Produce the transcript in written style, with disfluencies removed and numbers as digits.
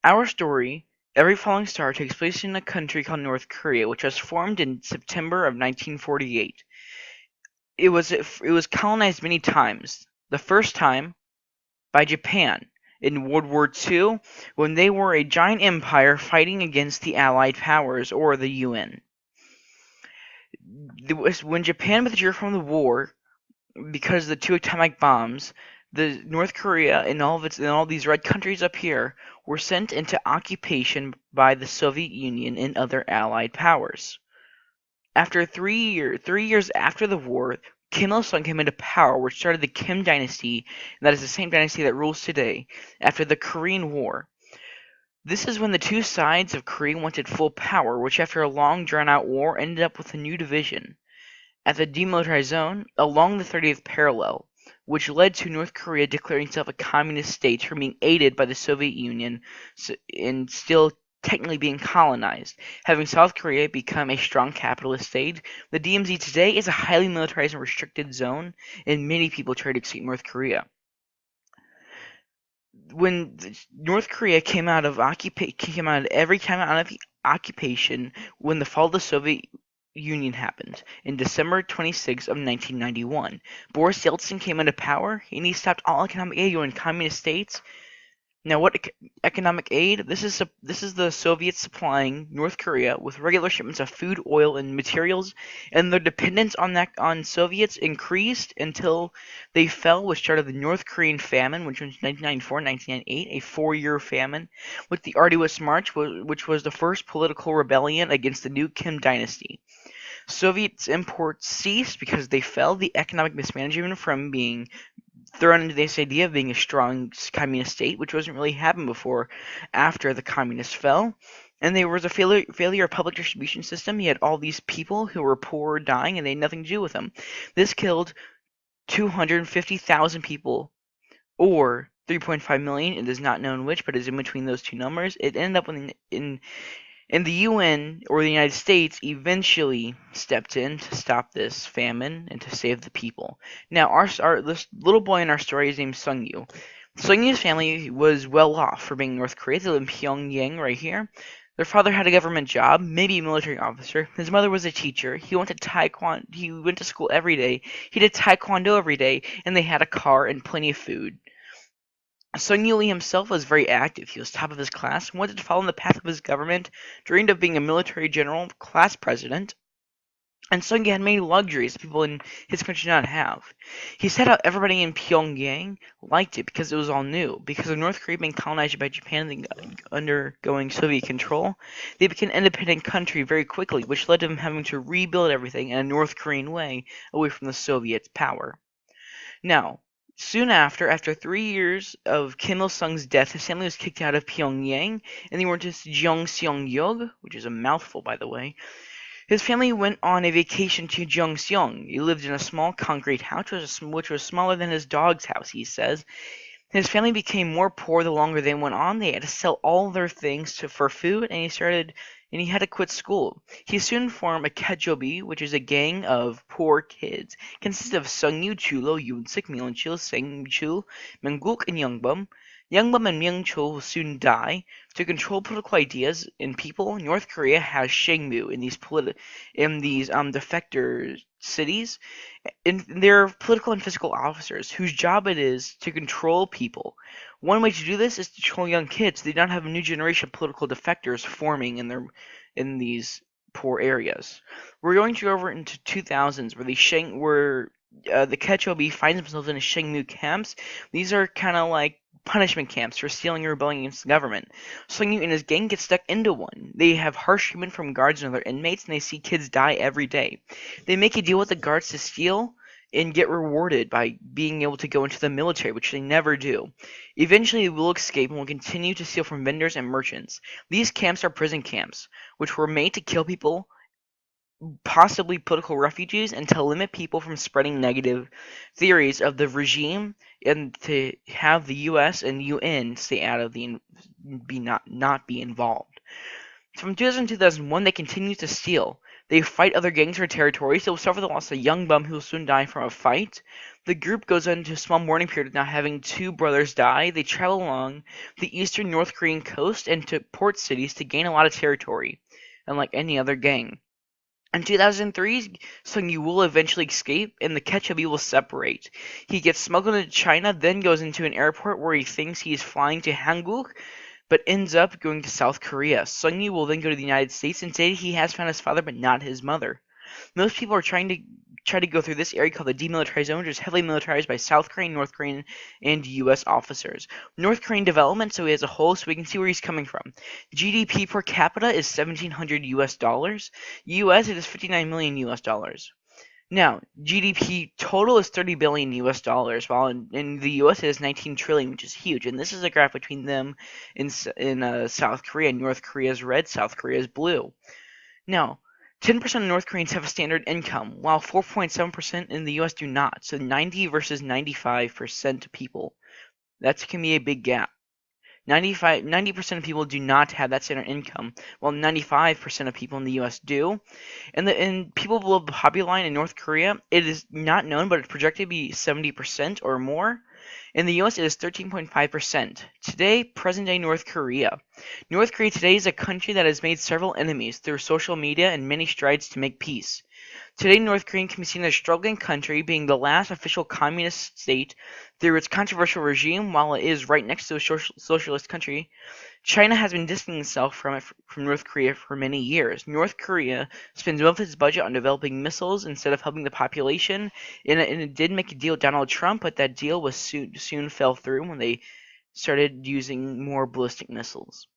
Our story, Every Falling Star, takes place in a country called North Korea, which was formed in September of 1948. It was colonized many times. The first time by Japan in World War II, when they were a giant empire fighting against the Allied powers or the UN. When Japan withdrew from the war because of the two atomic bombs, the North Korea and all these red countries up here were sent into occupation by the Soviet Union and other Allied powers. After 3 years after the war, Kim Il Sung came into power, which started the Kim dynasty, and that is the same dynasty that rules today, after the Korean War. This is when the two sides of Korea wanted full power, which after a long drawn out war ended up with a new division at the demilitarized zone along the 30th parallel, which led to North Korea declaring itself a communist state from being aided by the Soviet Union and still technically being colonized, having South Korea become a strong capitalist state. The DMZ today is a highly militarized and restricted zone, and many people try to escape North Korea. When North Korea came out of every time out of occupation when the fall of the Soviet Union happened in December 26th of 1991. Boris Yeltsin came into power and he stopped all economic aid going to communist states. Now, what economic aid? This is the Soviets supplying North Korea with regular shipments of food, oil, and materials, and their dependence on Soviets increased until they fell, which started the North Korean famine, which was 1994-1998, a 4-year famine, with the Arduous March, which was the first political rebellion against the new Kim dynasty. Soviets imports ceased because they fell. The economic mismanagement from being thrown into this idea of being a strong communist state, which wasn't really happened before after the communists fell. And there was a failure of public distribution system. You had all these people who were poor dying, and they had nothing to do with them. This killed 250,000 people, or 3.5 million. It is not known which, but it's in between those two numbers. It ended up in the UN or the United States eventually stepped in to stop this famine and to save the people. Now, this little boy in our story is named Sungju. Sungju's family was well off for being North Korea. They live in Pyongyang right here. Their father had a government job, maybe a military officer. His mother was a teacher. He went to taekwondo. He went to school every day. He did taekwondo every day, and they had a car and plenty of food. Sungju Lee himself was very active. He was top of his class, wanted to follow in the path of his government, dreamed of being a military general, class president, and Sungju had many luxuries that people in his country did not have. He said how everybody in Pyongyang liked it because it was all new. Because of North Korea being colonized by Japan and undergoing Soviet control, they became an independent country very quickly, which led to them having to rebuild everything in a North Korean way away from the Soviet power. Now, soon after 3 years of Kim Il Sung's death, his family was kicked out of Pyongyang, and they went to Gyeongseong-yeog, which is a mouthful, by the way. His family went on a vacation to Gyeongseong. He lived in a small concrete house, which was smaller than his dog's house, he says. His family became more poor the longer they went on. They had to sell all their things for food, and he had to quit school. He soon formed a Kajobi, which is a gang of poor kids. It consisted of Sungyu, Chulo, Yunsik, Myungchil, Sengchul, Mengguk, and Youngbum. Youngbum and Myungchul will soon die. To control political ideas in people, North Korea has Shangmu in these defector cities, and they're political and physical officers whose job it is to control people. One way to do this is to control young kids. They don't have a new generation of political defectors forming in these poor areas. We're going to go over into 2000s where the Ketchobi finds themselves in a Shengmu camps. These are kind of like punishment camps for stealing or rebelling against the government. Sungyu and his gang get stuck into one. They have harsh treatment from guards and other inmates, and they see kids die every day. They make a deal with the guards to steal and get rewarded by being able to go into the military, which they never do. Eventually, they will escape and will continue to steal from vendors and merchants. These camps are prison camps, which were made to kill people, possibly political refugees, and to limit people from spreading negative theories of the regime, and to have the U.S. and UN stay out of not be involved. From 2000 to 2001, they continued to steal. They fight other gangs for territory, so will suffer the loss of a young bum who will soon die from a fight. The group goes into a small mourning period, now having two brothers die. They travel along the eastern North Korean coast and to port cities to gain a lot of territory, unlike any other gang. In 2003, Sungju will eventually escape, and the Ketchup will separate. He gets smuggled into China, then goes into an airport where he thinks he is flying to Hanguk, but ends up going to South Korea. Sungyu will then go to the United States and say he has found his father, but not his mother. Most people are try to go through this area called the demilitarized zone, which is heavily militarized by South Korean, North Korean, and U.S. officers. North Korean development, so he has a whole, so we can see where he's coming from. GDP per capita is 1,700 U.S. dollars. U.S. it is 59 million U.S. dollars. Now, GDP total is 30 billion US dollars, while in the US it is 19 trillion, which is huge. And this is a graph between them in South Korea. North Korea is red, South Korea is blue. Now, 10% of North Koreans have a standard income, while 4.7% in the US do not. So 90 versus 95% of people. That can be a big gap. 90% of people do not have that standard income, while 95% of people in the U.S. do. And people below the poverty line in North Korea, it is not known, but it's projected to be 70% or more. In the U.S., it is 13.5%. Today, present-day North Korea. North Korea today is a country that has made several enemies through social media and many strides to make peace. Today, North Korea can be seen as a struggling country, being the last official communist state through its controversial regime, while it is right next to a socialist country. China has been distancing itself from North Korea for many years. North Korea spends most of its budget on developing missiles instead of helping the population, and it did make a deal with Donald Trump, but that deal was soon fell through when they started using more ballistic missiles.